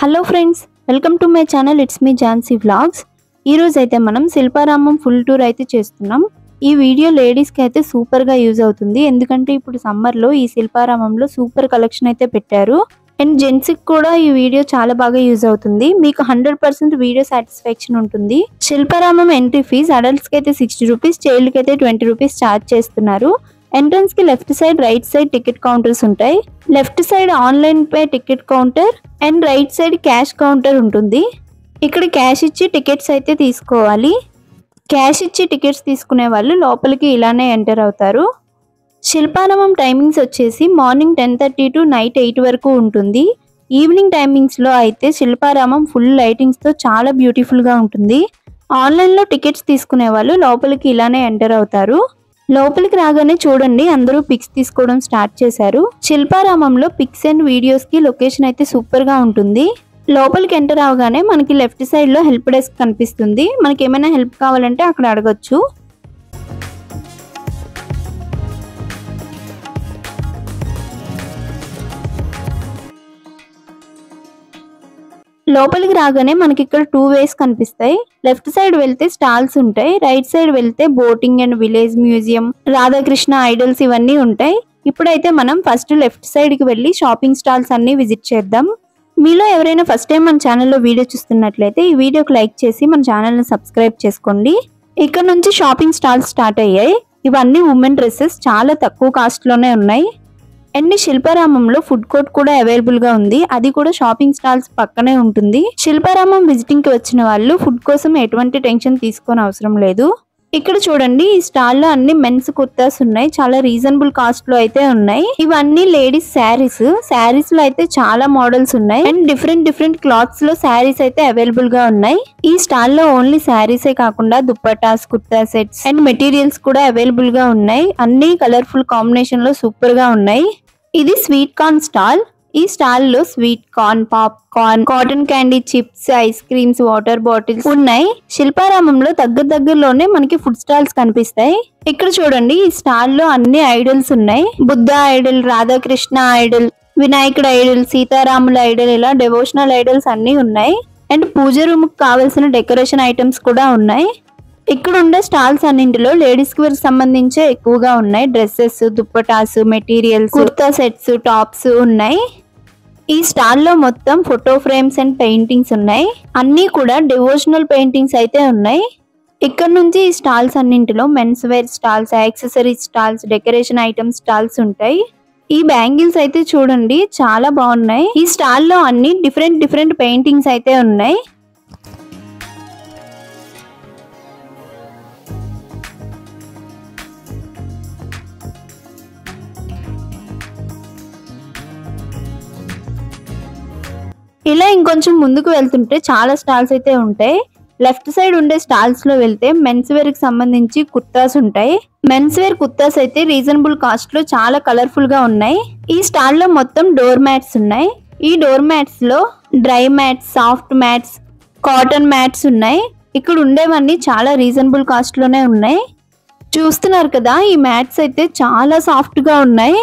Hello friends, welcome to my channel. It's me Jhansi vlogs. ఈ రోజు అయితే మనం శిల్పారామం ఫుల్ టూర్ అయితే చేస్తున్నాం. ఈ వీడియో లేడీస్ కి అయితే సూపర్ గా యూజ్ అవుతుంది. ఎందుకంటే ఇప్పుడు సమ్మర్ లో ఈ శిల్పారామంలో సూపర్ కలెక్షన్ అయితే పెట్టారు. అండ్ జెంట్స్ కి కూడా ఈ వీడియో చాలా బాగా యూజ్ అవుతుంది. మీకు 100% వీడియో సాటిస్ఫాక్షన్ ఉంటుంది. శిల్పారామం ఎంట్రీ ఫీజ్ అడల్ట్స్ కి అయితే 60 రూపీస్, చైల్డ్ కి అయితే 20 రూపీస్ ఛార్జ్ చేస్తున్నారు. ఎంట్రన్స్ కి left side, right side ticket counters ఉంటాయి. Left side online pay ticket counter and right side cash counter ఉంటుంది. ఇక్కడ క్యాష్ ఇచ్చి టికెట్స్ అయితే తీసుకోవాలి. క్యాష్ ఇచ్చి టికెట్స్ తీసుకునే వాళ్ళు లోపలికి ఇలానే ఎంటర్ అవుతారు. శిల్పారామం టైమింగ్స్ వచ్చేసి మార్నింగ్ 10:30 టు నైట్ 8 వరకు ఉంటుంది. ఈవినింగ్ టైమింగ్స్ లో అయితే శిల్పారామం ఫుల్ లైటింగ్స్ తో చాలా బ్యూటిఫుల్ గా ఉంటుంది. ఆన్లైన్ లో టికెట్స్ తీసుకునే వాళ్ళు లోపలికి ఇలానే ఎంటర్ అవుతారు. లోపలికి రాగానే చూడండి, అందరూ పిక్స్ తీసుకోవడం స్టార్ట్ చేశారు. శిల్పారామంలో పిక్స్ అండ్ వీడియోస్ కి లొకేషన్ అయితే సూపర్ గా ఉంటుంది. లోపలికి ఎంటర్ అవగానే మనకి లెఫ్ట్ సైడ్ లో హెల్ప్ డెస్క్ కనిపిస్తుంది. మనకి ఏమైనా హెల్ప్ కావాలంటే అక్కడ అడగొచ్చు. లోపలికి రాగానే మనకి ఇక్కడ 2 వేస్ కనిపిస్తాయి. లెఫ్ట్ సైడ్ వెళ్తే స్టాల్స్ ఉంటాయి, రైట్ సైడ్ వెళ్తే boating and village museum, Radhakrishna idols ఇవన్నీ ఉంటాయి. ఇప్పుడైతే మనం ఫస్ట్ లెఫ్ట్ సైడ్ కి వెళ్ళి షాపింగ్ స్టాల్స్ అన్ని విజిట్ చేద్దాం. మీలో ఎవరైనా ఫస్ట్ టైం మన ఛానల్లో వీడియో చూస్తున్నట్లయితే ఈ వీడియోకి లైక్ చేసి మన ఛానల్ని సబ్స్క్రైబ్ చేసుకోండి. ఇక్కడ నుంచి షాపింగ్ స్టాల్స్ స్టార్ట్ అయ్యాయి. ఇవన్నీ ఉమెన్ డ్రెస్సెస్ చాలా తక్కువ కాస్ట్ లోనే ఉన్నాయి. అండ్ శిల్పారామంలో ఫుడ్ కోర్ట్ కూడా అవైలబుల్ గా ఉంది. అది కూడా షాపింగ్ స్టాల్స్ పక్కనే ఉంటుంది. శిల్పారామం విజిటింగ్ కి వచ్చిన వాళ్ళు ఫుడ్ కోసం ఎటువంటి టెన్షన్ తీసుకోని అవసరం లేదు. ఇక్కడ చూడండి, ఈ స్టాల్ లో అన్ని మెన్స్ కుర్తాస్ ఉన్నాయి. చాలా రీజనబుల్ కాస్ట్ లో అయితే ఉన్నాయి. ఇవన్నీ లేడీస్ శారీస్. శారీస్ లో అయితే చాలా మోడల్స్ ఉన్నాయి. అండ్ డిఫరెంట్ క్లాత్స్ లో శారీస్ అయితే అవైలబుల్ గా ఉన్నాయి. ఈ స్టాల్ లో ఓన్లీ శారీసే కాకుండా dupattas, kurta sets and materials కూడా అవైలబుల్ గా ఉన్నాయి. అన్ని కలర్ఫుల్ కాంబినేషన్ లో సూపర్ గా ఉన్నాయి. ఇది స్వీట్ కార్న్ స్టాల్. ఈ స్టాల్ లో sweet corn, popcorn, cotton candy chips, ice creams, water bottles ఉన్నాయి. శిల్పారామంలో దగ్గరలోనే మనకి ఫుడ్ స్టాల్స్ కనిపిస్తాయి. ఇక్కడ చూడండి, ఈ స్టాల్ లో అన్ని ఐడల్స్ ఉన్నాయి. బుద్ధ ఐడల్, రాధాకృష్ణ ఐడల్, వినాయకుడు ఐడల్, సీతారాముల ఐడల్, ఇలా డెవోషనల్ ఐడల్స్ అన్ని ఉన్నాయి. అండ్ పూజ రూమ్ కి కావాల్సిన డెకరేషన్ ఐటమ్స్ కూడా ఉన్నాయి. ఇక్కడ ఉండే స్టాల్స్ అన్నింటిలో లేడీస్ కి సంబంధించే ఎక్కువగా ఉన్నాయి. Dresses, dupattas, materials, kurta sets, tops ఉన్నాయి. ఈ స్టాల్ లో మొత్తం ఫోటో ఫ్రేమ్స్ అండ్ పెయింటింగ్స్ ఉన్నాయి. అన్ని కూడా డివోషనల్ పెయింటింగ్స్ అయితే ఉన్నాయి. ఇక్కడ నుంచి ఈ స్టాల్స్ అన్నింటిలో men's wear stalls, accessories stalls, decoration items stalls ఉంటాయి. ఈ బ్యాంగిల్స్ అయితే చూడండి, చాలా బాగున్నాయి. ఈ స్టాల్ లో అన్ని డిఫరెంట్ పెయింటింగ్స్ అయితే ఉన్నాయి. ఇలా ఇంకొంచెం ముందుకు వెళ్తుంటే చాలా స్టాల్స్ అయితే ఉంటాయి. లెఫ్ట్ సైడ్ ఉండే స్టాల్స్ లో వెళ్తే మెన్స్ వేర్ కి సంబంధించి కుర్తాస్ ఉంటాయి. మెన్స్ వేర్ కుర్తాస్ అయితే రీజనబుల్ కాస్ట్ లో చాలా కలర్ఫుల్ గా ఉన్నాయి. ఈ స్టాల్ లో మొత్తం డోర్ మ్యాట్స్ ఉన్నాయి. ఈ డోర్ మ్యాట్స్ లో dry mats, soft mats, cotton mats ఉన్నాయి. ఇక్కడ ఉండేవన్నీ చాలా రీజనబుల్ కాస్ట్ లోనే ఉన్నాయి. చూస్తున్నారు కదా, ఈ మ్యాట్స్ అయితే చాలా సాఫ్ట్ గా ఉన్నాయి.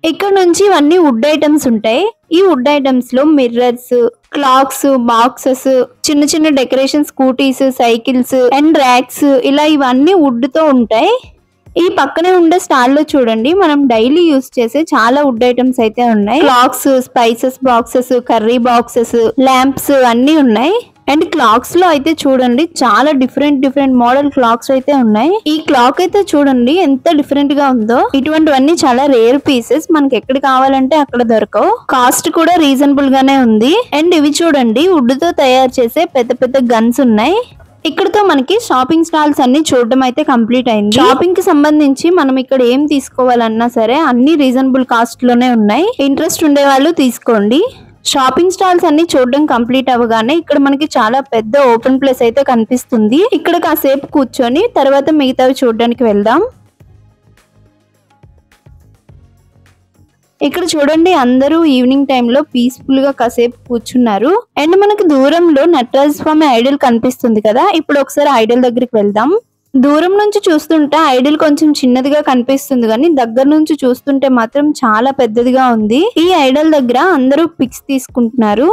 ఇక్కడ నుంచి ఇవన్నీ వుడ్ ఐటమ్స్ ఉంటాయి. ఈ వుడ్ ఐటమ్స్ లో మిర్రర్స్, క్లాక్స్, బాక్సెస్, చిన్న decoration scooties, cycles and racks, ఇలా ఇవన్నీ వుడ్ తో ఉంటాయి. ఈ పక్కనే ఉండే స్టాల్ లో చూడండి, మనం డైలీ యూస్ చేసే చాలా వుడ్ ఐటమ్స్ అయితే ఉన్నాయి. Clocks, spices boxes, curry boxes, lamps అన్ని ఉన్నాయి. అండ్ క్లాక్స్ లో అయితే చూడండి, చాలా డిఫరెంట్ మోడల్ క్లాక్స్ అయితే ఉన్నాయి. ఈ క్లాక్ అయితే చూడండి ఎంత డిఫరెంట్ గా ఉందో. ఇటువంటివన్నీ చాలా రేర్ పీసెస్, మనకి ఎక్కడ కావాలంటే అక్కడ దొరకవు. కాస్ట్ కూడా రీజనబుల్ గానే ఉంది. అండ్ ఇవి చూడండి, వుడ్ తో తయారు చేసే పెద్ద గన్స్ ఉన్నాయి. ఇక్కడతో మనకి షాపింగ్ స్టాల్స్ అన్ని చూడడం అయితే కంప్లీట్ అయింది. షాపింగ్ కి సంబంధించి మనం ఇక్కడ ఏం తీసుకోవాలన్నా సరే అన్ని రీజనబుల్ కాస్ట్ లోనే ఉన్నాయి. ఇంట్రెస్ట్ ఉండే వాళ్ళు తీసుకోండి. షాపింగ్ స్టాల్స్ అన్ని చూడడం కంప్లీట్ అవ్వగానే ఇక్కడ మనకి చాలా పెద్ద ఓపెన్ ప్లేస్ అయితే కనిపిస్తుంది. ఇక్కడ కాసేపు కూర్చొని తర్వాత మిగతావి చూడడానికి వెళ్దాం. ఇక్కడ చూడండి, అందరూ ఈవినింగ్ టైంలో పీస్ఫుల్ గా కాసేపు కూర్చున్నారు. అండ్ మనకి దూరంలో నటరాజ స్వామి ఐడల్ కనిపిస్తుంది కదా. ఇప్పుడు ఒకసారి ఐడల్ దగ్గరికి వెళ్దాం. దూరం నుంచి చూస్తుంటే ఐడల్ కొంచెం చిన్నదిగా కనిపిస్తుంది కానీ దగ్గర నుంచి చూస్తుంటే మాత్రం చాలా పెద్దదిగా ఉంది. ఈ ఐడల్ దగ్గర అందరూ పిక్స్ తీసుకుంటున్నారు.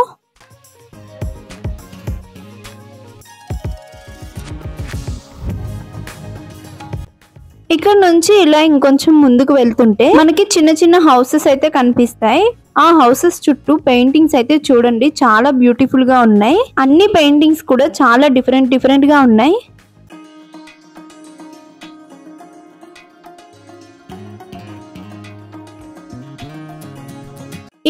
ఇక్కడ నుంచి ఇలా ఇంకొంచెం ముందుకు వెళ్తుంటే మనకి చిన్న చిన్న హౌసెస్ అయితే కనిపిస్తాయి. ఆ హౌసెస్ చుట్టూ పెయింటింగ్స్ అయితే చూడండి చాలా బ్యూటిఫుల్ గా ఉన్నాయి. అన్ని పెయింటింగ్స్ కూడా చాలా డిఫరెంట్ గా ఉన్నాయి.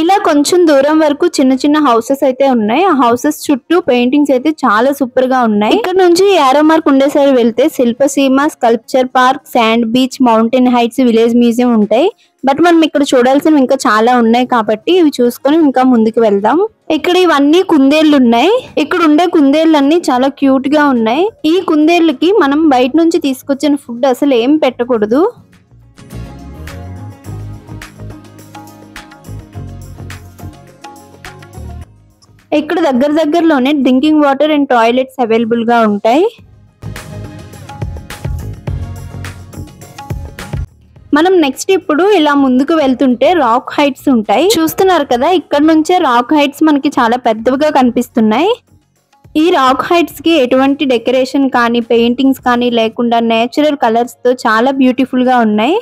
ఇలా కొంచెం దూరం వరకు చిన్న చిన్న హౌసెస్ అయితే ఉన్నాయి. ఆ హౌసెస్ చుట్టూ పెయింటింగ్స్ అయితే చాలా సూపర్ గా ఉన్నాయి. ఇక్కడ నుంచి యారో మార్క్ ఉండే సైడ్ వెళ్తే Shilpaseema, sculpture park, sand beach, mountain heights, village museum ఉంటాయి. బట్ మనం ఇక్కడ చూడాల్సినవి ఇంకా చాలా ఉన్నాయి కాబట్టి ఇవి చూసుకొని ఇంకా ముందుకు వెళ్దాం. ఇక్కడ ఇవన్నీ కుందేళ్లు ఉన్నాయి. ఇక్కడ ఉండే కుందేళ్లన్నీ చాలా క్యూట్ గా ఉన్నాయి. ఈ కుందేళ్లకి మనం బయట నుంచి తీసుకొచ్చిన ఫుడ్ అసలు ఏం పెట్టకూడదు. ఇక్కడ దగ్గరలోనే drinking water and toilets available గా ఉంటాయి. మనం నెక్స్ట్ ఇప్పుడు ఇలా ముందుకు వెళ్తుంటే రాక్ హైట్స్ ఉంటాయి. చూస్తున్నారు కదా, ఇక్కడ నుంచే రాక్ హైట్స్ మనకి చాలా పెద్దవిగా కనిపిస్తున్నాయి. ఈ రాక్ హైట్స్ కి ఎటువంటి డెకరేషన్ కానీ పెయింటింగ్స్ కానీ లేకుండా నేచురల్ కలర్స్ తో చాలా బ్యూటిఫుల్ గా ఉన్నాయి.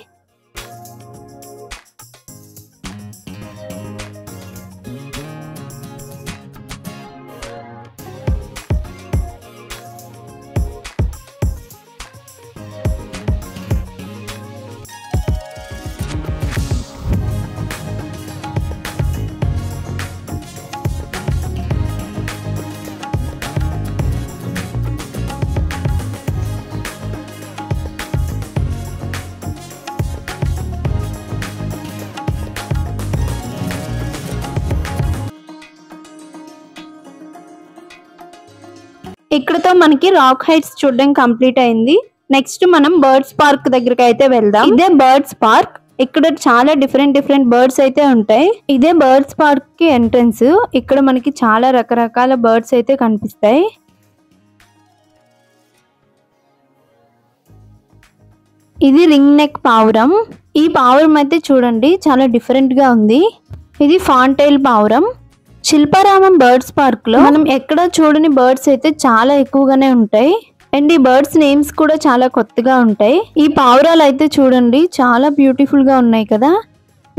ఇక్కడతో మనకి రాక్ హైట్స్ చూడడం కంప్లీట్ అయింది. నెక్స్ట్ మనం బర్డ్స్ పార్క్ దగ్గరికి అయితే వెళ్దాం. ఇదే బర్డ్స్ పార్క్. ఇక్కడ చాలా డిఫరెంట్ బర్డ్స్ అయితే ఉంటాయి. ఇదే బర్డ్స్ పార్క్ కి ఎంట్రన్స్. ఇక్కడ మనకి చాలా రకరకాల బర్డ్స్ అయితే కనిపిస్తాయి. ఇది రింగ్ నెక్ పావురం. ఈ పావురం అయితే చూడండి చాలా డిఫరెంట్ గా ఉంది. ఇది ఫాంటైల్ పావురం. శిల్పారామం బర్డ్స్ పార్క్ లో మనం ఎక్కడ చూడని బర్డ్స్ అయితే చాలా ఎక్కువగానే ఉంటాయి. అండ్ ఈ బర్డ్స్ నేమ్స్ కూడా చాలా కొత్తగా ఉంటాయి. ఈ పావురాలు అయితే చూడండి చాలా బ్యూటిఫుల్ గా ఉన్నాయి కదా.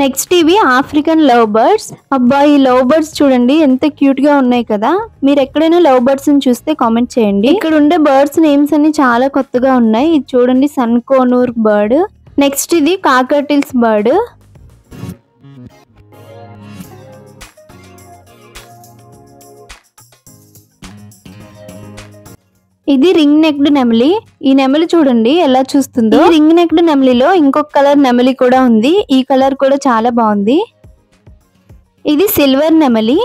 నెక్స్ట్ ఇవి ఆఫ్రికన్ లవ్ బర్డ్స్. అబ్బా, ఈ లవ్ బర్డ్స్ చూడండి ఎంత క్యూట్ గా ఉన్నాయి కదా. మీరు ఎక్కడైనా లవ్ బర్డ్స్ ని చూస్తే కామెంట్ చేయండి. ఇక్కడ ఉండే బర్డ్స్ నేమ్స్ అన్ని చాలా కొత్తగా ఉన్నాయి. ఇది చూడండి సన్కోనూర్ బర్డ్. నెక్స్ట్ ఇది కాకర్టిల్స్ బర్డ్. ఇది రింగ్ నెక్డ్ నెమలి. ఈ నెమలి చూడండి ఎలా చూస్తుందో. రింగ్ నెక్డ్ నెమలిలో ఇంకొక కలర్ నెమలి కూడా ఉంది. ఈ కలర్ కూడా చాలా బాగుంది. ఇది సిల్వర్ నెమలి.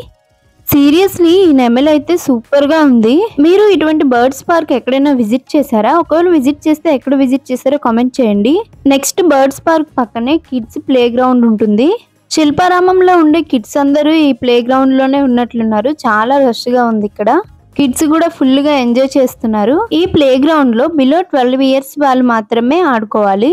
సీరియస్లీ ఈ నెమలి అయితే సూపర్ గా ఉంది. మీరు ఇటువంటి బర్డ్స్ పార్క్ ఎక్కడైనా విజిట్ చేశారా? ఒకవేళ విజిట్ చేస్తే ఎక్కడ విజిట్ చేశారో కామెంట్ చేయండి. నెక్స్ట్ బర్డ్స్ పార్క్ పక్కనే కిడ్స్ ప్లే గ్రౌండ్ ఉంటుంది. శిల్పారామంలో ఉండే కిడ్స్ అందరూ ఈ ప్లే గ్రౌండ్ లోనే ఉన్నట్లున్నారు. చాలా రష్ గా ఉంది ఇక్కడ. కిడ్స్ కూడా ఫుల్ గా ఎంజాయ్ చేస్తున్నారు. ఈ ప్లే గ్రౌండ్ లో బిలో 12 ఇయర్స్ వాళ్ళు మాత్రమే ఆడుకోవాలి.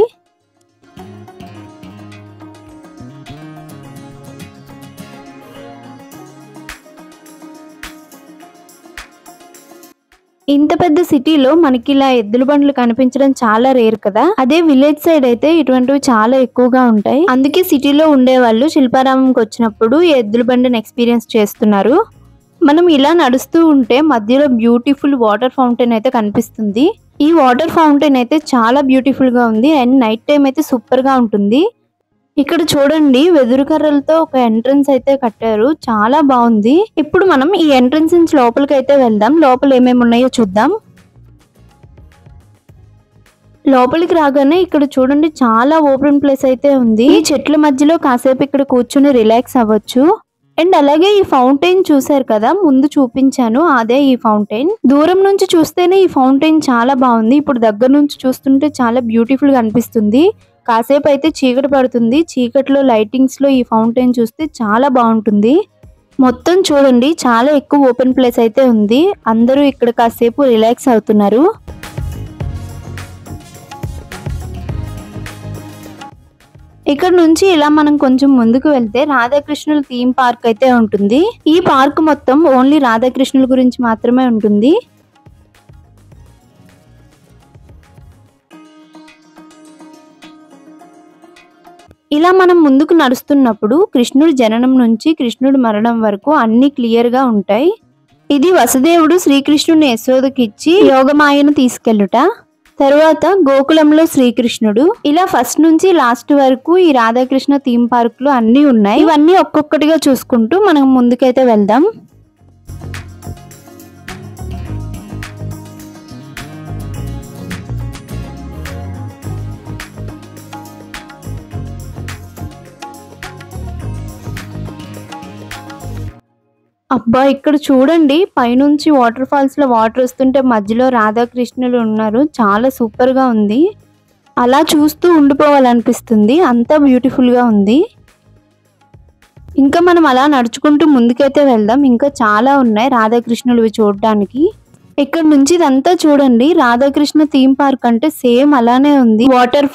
ఇంత పెద్ద సిటీలో మనకి ఇలా ఎద్దుల బండ్లు కనిపించడం చాలా రేర్ కదా. అదే విలేజ్ సైడ్ అయితే ఇటువంటివి చాలా ఎక్కువగా ఉంటాయి. అందుకే సిటీలో ఉండే వాళ్ళు శిల్పారామంకి వచ్చినప్పుడు ఈ ఎద్దుల బండిని ఎక్స్పీరియన్స్ చేస్తున్నారు. మనం ఇలా నడుస్తూ ఉంటే మధ్యలో బ్యూటిఫుల్ వాటర్ ఫౌంటైన్ అయితే కనిపిస్తుంది. ఈ వాటర్ ఫౌంటైన్ అయితే చాలా బ్యూటిఫుల్ గా ఉంది. అండ్ నైట్ టైం అయితే సూపర్ గా ఉంటుంది. ఇక్కడ చూడండి వెదురు కర్రలతో ఒక ఎంట్రన్స్ అయితే కట్టారు. చాలా బాగుంది. ఇప్పుడు మనం ఈ ఎంట్రన్స్ నుంచి లోపలికి అయితే వెళ్దాం. లోపల ఏమేమి ఉన్నాయో చూద్దాం. లోపలికి రాగానే ఇక్కడ చూడండి చాలా ఓపెన్ ప్లేస్ అయితే ఉంది. ఈ చెట్ల మధ్యలో కాసేపు ఇక్కడ కూర్చుని రిలాక్స్ అవ్వచ్చు. అండ్ అలాగే ఈ ఫౌంటైన్ చూసారు కదా, ముందు చూపించాను, అదే ఈ ఫౌంటైన్. దూరం నుంచి చూస్తేనే ఈ ఫౌంటైన్ చాలా బాగుంది. ఇప్పుడు దగ్గర నుంచి చూస్తుంటే చాలా బ్యూటిఫుల్ గా అనిపిస్తుంది. కాసేపు అయితే చీకటి పడుతుంది. చీకటిలో లైటింగ్స్ లో ఈ ఫౌంటైన్ చూస్తే చాలా బాగుంటుంది. మొత్తం చూడండి చాలా ఎక్కువ ఓపెన్ ప్లేస్ అయితే ఉంది. అందరూ ఇక్కడ కాసేపు రిలాక్స్ అవుతున్నారు. ఇక్కడ నుంచి ఇలా మనం కొంచెం ముందుకు వెళ్తే రాధాకృష్ణుల థీమ్ పార్క్ అయితే ఉంటుంది. ఈ పార్క్ మొత్తం ఓన్లీ రాధాకృష్ణుల గురించి మాత్రమే ఉంటుంది. ఈ ఇలా మనం ముందుకు నడుస్తున్నప్పుడు కృష్ణుడి జననం నుంచి కృష్ణుడి మరణం వరకు అన్ని క్లియర్ గా ఉంటాయి. ఇది వసుదేవుడు శ్రీకృష్ణుని యశోదకి ఇచ్చి యోగమాయను తీసుకెళ్ళుట. తరువాత గోకులంలో శ్రీకృష్ణుడు. ఇలా ఫస్ట్ నుంచి లాస్ట్ వరకు ఈ రాధాకృష్ణ థీమ్ పార్క్ లో అన్ని ఉన్నాయి. ఇవన్నీ ఒక్కొక్కటిగా చూసుకుంటూ మనం ముందుకైతే వెళ్దాం. అబ్బా, ఇక్కడ చూడండి, పైనుంచి వాటర్ ఫాల్స్ లో వాటర్ వస్తుంటే మధ్యలో రాధాకృష్ణులు ఉన్నారు. చాలా సూపర్ గా ఉంది. అలా చూస్తూ ఉండిపోవాలనిపిస్తుంది. అంత బ్యూటిఫుల్ గా ఉంది. ఇంకా మనం అలా నడుచుకుంటూ ముందుకైతే వెళ్దాం. ఇంకా చాలా ఉన్నాయి రాధాకృష్ణులు చూడడానికి. ఇక్కడ నుంచి ఇదంతా చూడండి, రాధాకృష్ణ థీమ్ పార్క్ అంటే సేమ్ అలానే ఉంది. వాటర్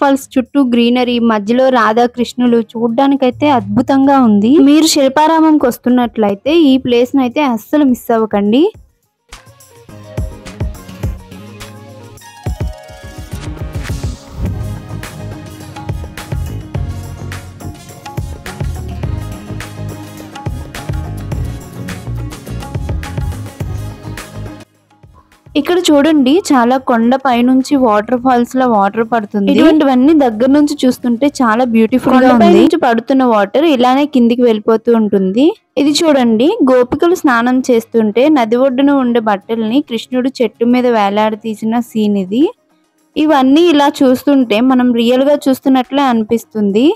ఫాల్స్ చుట్టూ గ్రీనరీ, మధ్యలో రాధాకృష్ణులు చూడడానికైతే అద్భుతంగా ఉంది. మీరు శిల్పారామంకి వస్తున్నట్లయితే ఈ ప్లేస్ నైతే అస్సలు మిస్ అవ్వకండి. ఇక్కడ చూడండి, చాలా కొండ పైనుంచి వాటర్ ఫాల్స్ లో వాటర్ పడుతుంది. ఇటువంటివన్నీ దగ్గర నుంచి చూస్తుంటే చాలా బ్యూటిఫుల్ గా ఉంది. నుంచి పడుతున్న వాటర్ ఇలానే కిందికి వెళ్ళిపోతూ ఉంటుంది. ఇది చూడండి, గోపికలు స్నానం చేస్తుంటే నది ఒడ్డున ఉండే బట్టల్ని కృష్ణుడు చెట్టు మీద వేలాడి తీసిన సీన్ ఇది. ఇవన్నీ ఇలా చూస్తుంటే మనం రియల్ గా చూస్తున్నట్లే అనిపిస్తుంది.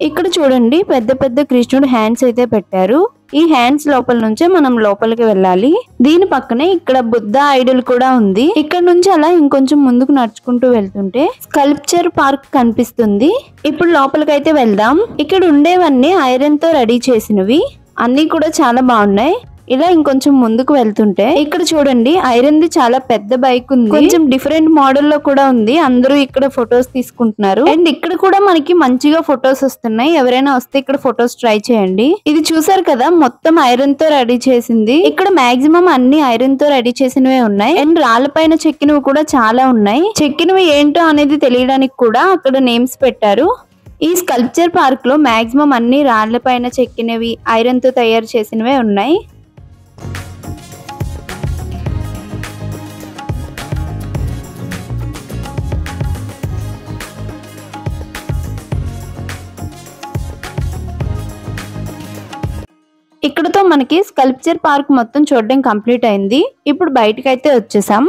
ఇక్కడ చూడండి, పెద్ద పెద్ద కృష్ణుడు హ్యాండ్స్ అయితే పెట్టారు. ఈ హ్యాండ్స్ లోపల నుంచే మనం లోపలికి వెళ్ళాలి. దీని పక్కనే ఇక్కడ బుద్ధ ఐడల్ కూడా ఉంది. ఇక్కడ నుంచి అలా ఇంకొంచెం ముందుకు నడుచుకుంటూ వెళ్తుంటే స్కల్ప్చర్ పార్క్ కనిపిస్తుంది. ఇప్పుడు లోపలికైతే వెళ్దాం. ఇక్కడ ఉండేవన్నీ ఐరన్ తో రెడీ చేసినవి. అన్ని కూడా చాలా బాగున్నాయి. ఇలా ఇంకొంచెం ముందుకు వెళ్తుంటే ఇక్కడ చూడండి, ఐరన్ ది చాలా పెద్ద బైక్ ఉంది. కొంచెం డిఫరెంట్ మోడల్ లో కూడా ఉంది. అందరూ ఇక్కడ ఫొటోస్ తీసుకుంటున్నారు. అండ్ ఇక్కడ కూడా మనకి మంచిగా ఫొటోస్ వస్తున్నాయి. ఎవరైనా వస్తే ఇక్కడ ఫొటోస్ ట్రై చేయండి. ఇది చూసారు కదా, మొత్తం ఐరన్ తో రెడీ చేసింది. ఇక్కడ మాక్సిమం అన్ని ఐరన్ తో రెడీ చేసినవే ఉన్నాయి. అండ్ రాళ్ళ పైన చెక్కినవి కూడా చాలా ఉన్నాయి. చెక్కినవి ఏంటో అనేది తెలియడానికి కూడా అక్కడ నేమ్స్ పెట్టారు. ఈ స్కల్ప్చర్ పార్క్ లో మాక్సిమం అన్ని రాళ్ల పైన చెక్కినవి, ఐరన్ తో తయారు చేసినవే ఉన్నాయి. ఇక్కడతో మనకి స్కల్ప్చర్ పార్క్ మొత్తం చూడడం కంప్లీట్ అయింది. ఇప్పుడు బయటకు అయితే వచ్చేసాం.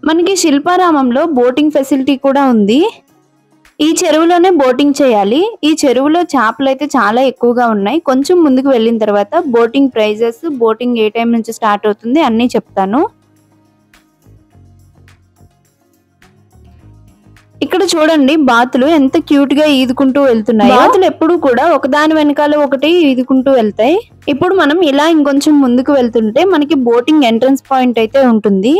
మనకి శిల్పారామంలో బోటింగ్ ఫెసిలిటీ కూడా ఉంది. ఈ చెరువులోనే బోటింగ్ చేయాలి. ఈ చెరువులో చేపలు అయితే చాలా ఎక్కువగా ఉన్నాయి. కొంచెం ముందుకు వెళ్ళిన తర్వాత బోటింగ్ ప్రైజెస్, బోటింగ్ ఏ టైం నుంచి స్టార్ట్ అవుతుంది అన్నీ చెప్తాను. ఇక్కడ చూడండి, బాతులు ఎంత క్యూట్ గా ఈదుకుంటూ వెళ్తున్నాయి. బాతులు ఎప్పుడు కూడా ఒకదాని వెనకాల ఒకటి ఈదుకుంటూ వెళ్తాయి. ఇప్పుడు మనం ఇలా ఇంకొంచెం ముందుకు వెళ్తుంటే మనకి బోటింగ్ ఎంట్రన్స్ పాయింట్ అయితే ఉంటుంది.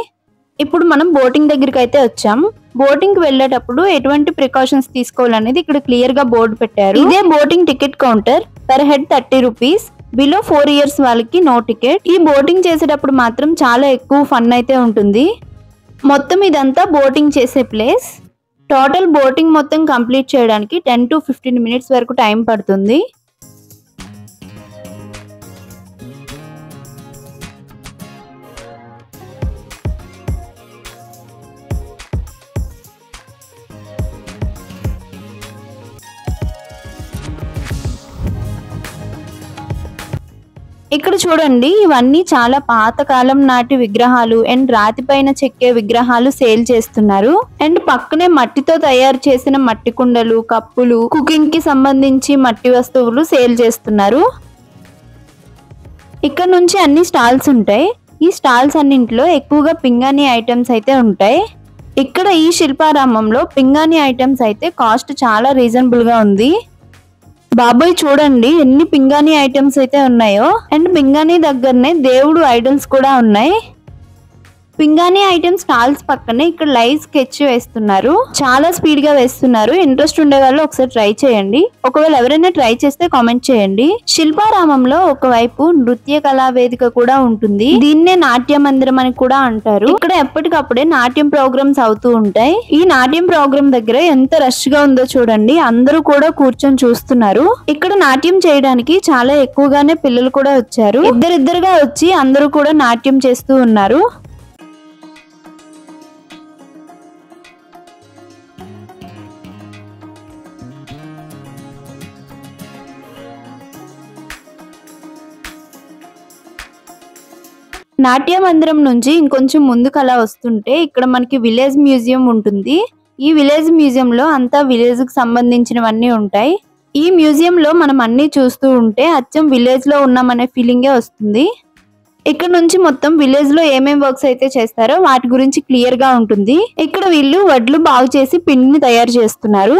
ఇప్పుడు మనం బోటింగ్ దగ్గరికి అయితే వచ్చాం. బోటింగ్ కి వెళ్ళేటప్పుడు ఎటువంటి ప్రికాషన్స్ తీసుకోవాలనేది ఇక్కడ క్లియర్ గా బోర్డు పెట్టారు. ఇదే boating ticket counter. Per head 30 rupees. Below 4 years వాళ్ళకి నో టికెట్. ఈ బోటింగ్ చేసేటప్పుడు మాత్రం చాలా ఎక్కువ ఫన్ అయితే ఉంటుంది. మొత్తం ఇదంతా బోటింగ్ చేసే ప్లేస్. టోటల్ బోటింగ్ మొత్తం కంప్లీట్ చేయడానికి 10 to 15 మినిట్స్ వరకు టైం పడుతుంది. ఇక్కడ చూడండి, ఇవన్నీ చాలా పాతకాలం నాటి విగ్రహాలు అండ్ రాతి పైన చెక్కే విగ్రహాలు సేల్ చేస్తున్నారు. అండ్ పక్కనే మట్టితో తయారు చేసిన మట్టి కుండలు, కప్పులు, కుకింగ్ కి సంబంధించి మట్టి వస్తువులు సేల్ చేస్తున్నారు. ఇక్కడ నుంచి అన్ని స్టాల్స్ ఉంటాయి. ఈ స్టాల్స్ అన్నింటిలో ఎక్కువగా పింగాణి ఐటమ్స్ అయితే ఉంటాయి. ఇక్కడ ఈ శిల్పారామంలో పింగాణి ఐటమ్స్ అయితే కాస్ట్ చాలా రీజనబుల్ గా ఉంది. బాబాయ్ చూడండి ఎన్ని పింగాణి ఐటమ్స్ అయితే ఉన్నాయో. అండ్ పింగాణి దగ్గరనే దేవుడు ఐడల్స్ కూడా ఉన్నాయి. పింగాణి ఐటమ్ స్టాల్స్ పక్కనే ఇక్కడ లైవ్ స్కెచ్ వేస్తున్నారు. చాలా స్పీడ్ గా వేస్తున్నారు. ఇంట్రెస్ట్ ఉండే వాళ్ళు ఒకసారి ట్రై చేయండి. ఒకవేళ ఎవరైనా ట్రై చేస్తే కామెంట్ చేయండి. శిల్పారామంలో ఒకవైపు నృత్య కళా వేదిక కూడా ఉంటుంది. దీన్నే నాట్య మందిరం అని కూడా అంటారు. ఇక్కడ ఎప్పటికప్పుడే నాట్యం ప్రోగ్రామ్స్ అవుతూ ఉంటాయి. ఈ నాట్యం ప్రోగ్రామ్ దగ్గర ఎంత రష్ గా ఉందో చూడండి. అందరూ కూడా కూర్చొని చూస్తున్నారు. ఇక్కడ నాట్యం చేయడానికి చాలా ఎక్కువగానే పిల్లలు కూడా వచ్చారు. ఇద్దరిద్దరుగా వచ్చి అందరూ కూడా నాట్యం చేస్తూ ఉన్నారు. నాట్య మందిరం నుంచి ఇంకొంచెం ముందుకు అలా వస్తుంటే ఇక్కడ మనకి విలేజ్ మ్యూజియం ఉంటుంది. ఈ విలేజ్ మ్యూజియం లో అంతా విలేజ్ కి సంబంధించినవన్నీ ఉంటాయి. ఈ మ్యూజియం లో మనం అన్ని చూస్తూ ఉంటే అచ్చం విలేజ్ లో ఉన్నామనే ఫీలింగే వస్తుంది. ఇక్కడ నుంచి మొత్తం విలేజ్ లో ఏమేం వర్క్స్ అయితే చేస్తారో వాటి గురించి క్లియర్ గా ఉంటుంది. ఇక్కడ వీళ్ళు వడ్లు బాగు చేసి పిండిని తయారు చేస్తున్నారు.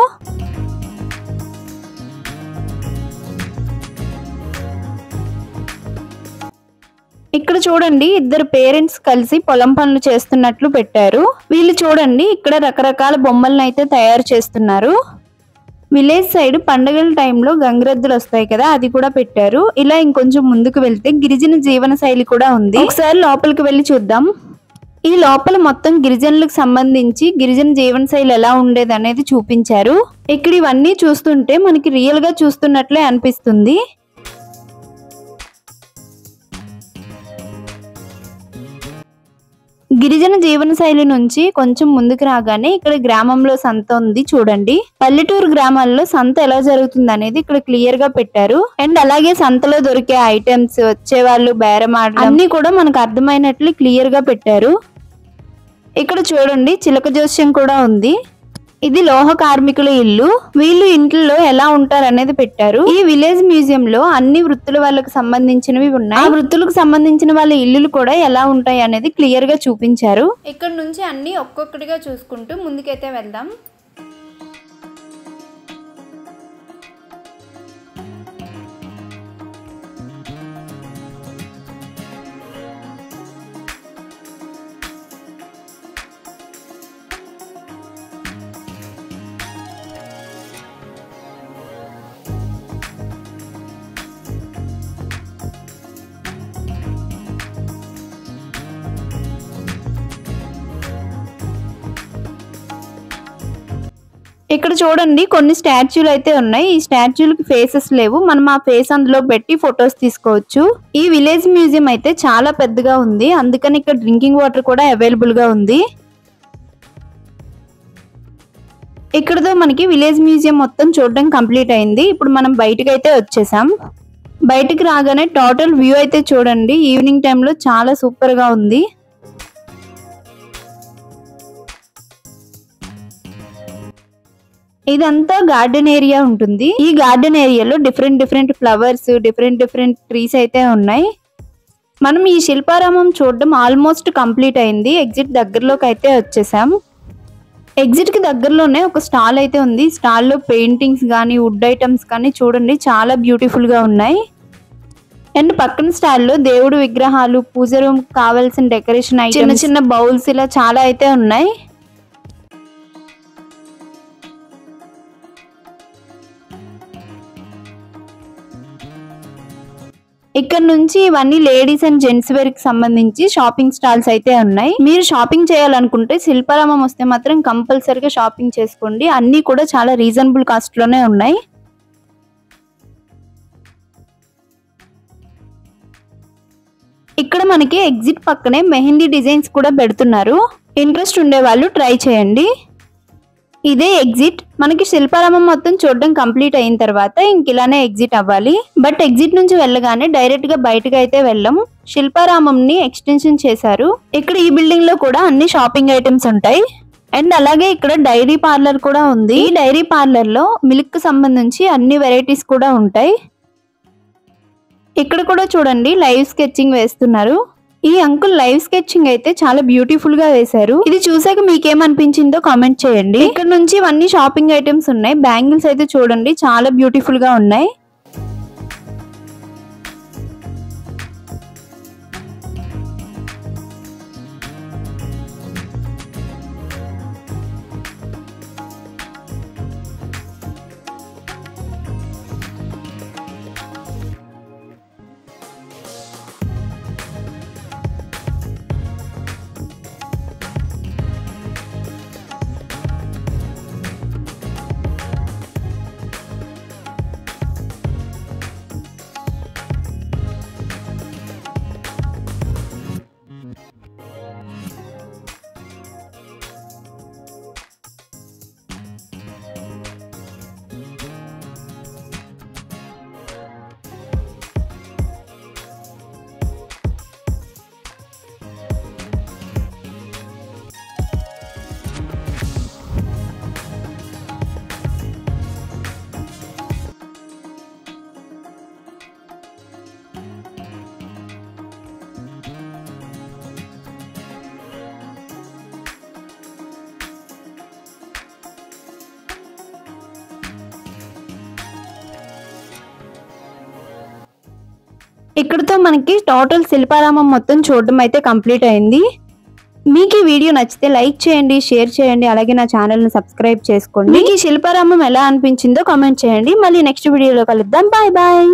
ఇక్కడ చూడండి ఇద్దరు పేరెంట్స్ కలిసి పొలం పనులు చేస్తున్నట్లు పెట్టారు. వీళ్ళు చూడండి ఇక్కడ రకరకాల బొమ్మలను అయితే తయారు చేస్తున్నారు. విలేజ్ సైడ్ పండుగల టైంలో గంగిరెద్దులు వస్తాయి కదా, అది కూడా పెట్టారు. ఇలా ఇంకొంచెం ముందుకు వెళ్తే గిరిజన జీవన శైలి కూడా ఉంది. ఒకసారి లోపలికి వెళ్ళి చూద్దాం. ఈ లోపల మొత్తం గిరిజనులకు సంబంధించి గిరిజన జీవన శైలి ఎలా ఉండేది అనేది చూపించారు. ఇక్కడ ఇవన్నీ చూస్తుంటే మనకి రియల్ గా చూస్తున్నట్లే అనిపిస్తుంది. గిరిజన జీవన శైలి నుంచి కొంచెం ముందుకు రాగానే ఇక్కడ గ్రామంలో సంత ఉంది చూడండి. పల్లెటూరు గ్రామాల్లో సంత ఎలా జరుగుతుంది అనేది ఇక్కడ క్లియర్ గా పెట్టారు. అండ్ అలాగే సంతలో దొరికే ఐటమ్స్, వచ్చే వాళ్ళు బేరం ఆడడం అన్ని కూడా మనకు అర్థమైనట్లు క్లియర్ గా పెట్టారు. ఇక్కడ చూడండి చిలక జోస్యం కూడా ఉంది. ఇది లోహ కార్మికుల ఇల్లు. వీళ్ళు ఇంట్లో ఎలా ఉంటారు అనేది పెట్టారు. ఈ విలేజ్ మ్యూజియం లో అన్ని వృత్తుల వాళ్ళకి సంబంధించినవి ఉన్నాయి. ఆ వృత్తులకు సంబంధించిన వాళ్ళ ఇల్లులు కూడా ఎలా ఉంటాయి అనేది క్లియర్ గా చూపించారు. ఇక్కడ నుంచి అన్ని ఒక్కొక్కటిగా చూసుకుంటూ ముందుకైతే వెళ్దాం. ఇక్కడ చూడండి కొన్ని స్టాచ్యూలు అయితే ఉన్నాయి. ఈ స్టాచ్యూలకి ఫేసెస్ లేవు. మనం ఆ ఫేస్ అందులో పెట్టి ఫొటోస్ తీసుకోవచ్చు. ఈ విలేజ్ మ్యూజియం అయితే చాలా పెద్దగా ఉంది. అందుకని ఇక్కడ డ్రింకింగ్ వాటర్ కూడా అవైలబుల్ గా ఉంది. ఇక్కడతో మనకి విలేజ్ మ్యూజియం మొత్తం చూడడం కంప్లీట్ అయింది. ఇప్పుడు మనం బయటకు అయితే వచ్చేసాం. బయటికి రాగానే టోటల్ వ్యూ అయితే చూడండి. ఈవినింగ్ టైంలో చాలా సూపర్ గా ఉంది. ఇదంతా గార్డెన్ ఏరియా ఉంటుంది. ఈ గార్డెన్ ఏరియాలో డిఫరెంట్ ఫ్లవర్స్, డిఫరెంట్ ట్రీస్ అయితే ఉన్నాయి. మనం ఈ శిల్పారామం చూడడం ఆల్మోస్ట్ కంప్లీట్ అయింది. ఎగ్జిట్ దగ్గరలోకి అయితే వచ్చేసాం. ఎగ్జిట్ కి దగ్గరలోనే ఒక స్టాల్ అయితే ఉంది. స్టాల్ లో పెయింటింగ్స్ కానీ వుడ్ ఐటమ్స్ కానీ చూడండి చాలా బ్యూటిఫుల్ గా ఉన్నాయి. అండ్ పక్కన స్టాల్ లో దేవుడు విగ్రహాలు, పూజ రూమ్ కావాల్సిన డెకరేషన్ ఐటమ్స్, చిన్న బౌల్స్ ఇలా చాలా అయితే ఉన్నాయి. ఇక్కడ నుంచి ఇవన్నీ లేడీస్ అండ్ జెంట్స్ వేర్ కి సంబంధించి షాపింగ్ స్టాల్స్ అయితే ఉన్నాయి. మీరు షాపింగ్ చేయాలనుకుంటే శిల్పారామం వస్తే మాత్రం కంపల్సరీగా షాపింగ్ చేసుకోండి. అన్ని కూడా చాలా రీజనబుల్ కాస్ట్ లోనే ఉన్నాయి. ఇక్కడ మనకి ఎగ్జిట్ పక్కనే మెహందీ డిజైన్స్ కూడా పెడుతున్నారు. ఇంట్రెస్ట్ ఉండే వాళ్ళు ట్రై చేయండి. ఇదే ఎగ్జిట్. మనకి శిల్పారామం మొత్తం చూడడం కంప్లీట్ అయిన తర్వాత ఇంక ఇలానే ఎగ్జిట్ అవ్వాలి. బట్ ఎగ్జిట్ నుంచి వెళ్ళగానే డైరెక్ట్ గా బయటకు అయితే వెళ్ళం. శిల్పారామం ని ఎక్స్టెన్షన్ చేశారు. ఇక్కడ ఈ బిల్డింగ్ లో కూడా అన్ని షాపింగ్ ఐటమ్స్ ఉంటాయి. అండ్ అలాగే ఇక్కడ డైరీ పార్లర్ కూడా ఉంది. ఈ డైరీ పార్లర్ లో మిల్క్ కి సంబంధించి అన్ని వెరైటీస్ కూడా ఉంటాయి. ఇక్కడ కూడా చూడండి లైవ్ స్కెచింగ్ వేస్తున్నారు. ఈ అంకుల్ లైవ్ స్కెచింగ్ అయితే చాలా బ్యూటిఫుల్ గా వేశారు. ఇది చూసాక మీకేమనిపించిందో కామెంట్ చేయండి. ఇక్కడ నుంచి ఇవన్నీ షాపింగ్ ఐటమ్స్ ఉన్నాయి. బ్యాంగిల్స్ అయితే చూడండి చాలా బ్యూటిఫుల్ గా ఉన్నాయి. ఇక్కడతో మనకి టోటల్ శిల్పారామం మొత్తం చూడడం అయితే కంప్లీట్ అయింది. మీకు ఈ వీడియో నచ్చితే లైక్ చేయండి, షేర్ చేయండి, అలాగే నా ఛానల్ని సబ్స్క్రైబ్ చేసుకోండి. మీకు ఈ శిల్పారామం ఎలా అనిపించిందో కామెంట్ చేయండి. మళ్ళీ నెక్స్ట్ వీడియోలో కలుద్దాం. Bye bye.